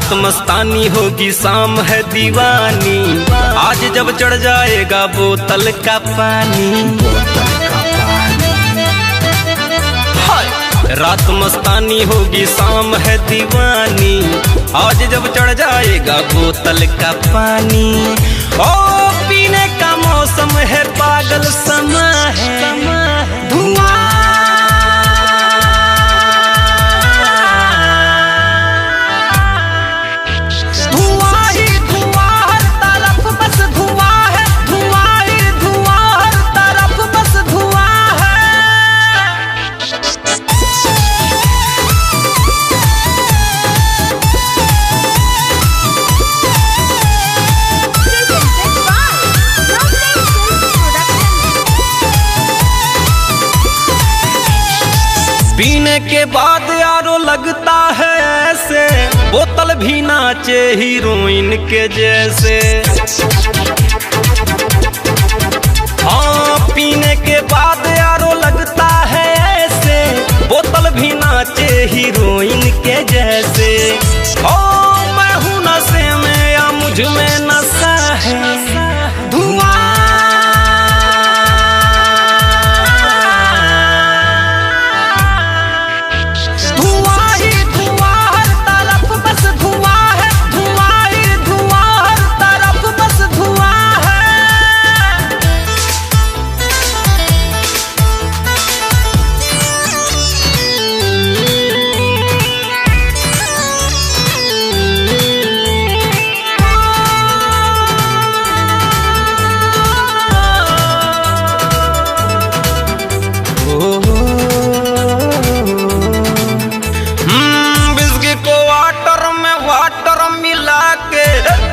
रात मस्तानी होगी शाम है दीवानी, आज जब चढ़ जाएगा बोतल का पानी। रात मस्तानी होगी शाम है दीवानी, आज जब चढ़ जाएगा बोतल का पानी। ओ पीने का मौसम है पागल समा है धुआं। पीने के बाद यारो लगता है ऐसे, बोतल भी नाचे हीरोइन के जैसे। हाँ पीने के बाद यारो लगता है ऐसे, बोतल भी नाचे हीरोइन के जैसे। ओ मैं हूँ नशे में या मुझ में नशा है धुआं।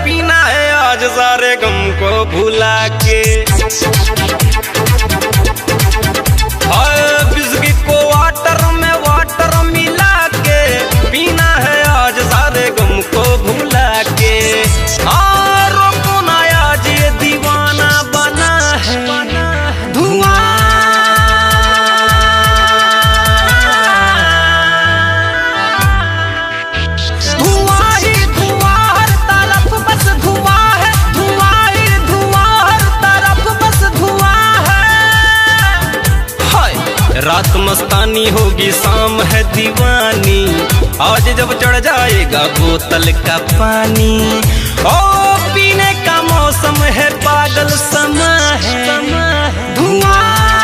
पीना है आज सारे गम को भुला के। बिस्किट को वाटर में वाटर मिला के, पीना है आज सारे गम को भुला के। रोको ना आज ये दीवाना बना है धुआं। रात मस्तानी होगी शाम है दीवानी, आज जब चढ़ जाएगा बोतल का पानी। ओ पीने का मौसम है पागल समा है धुआं।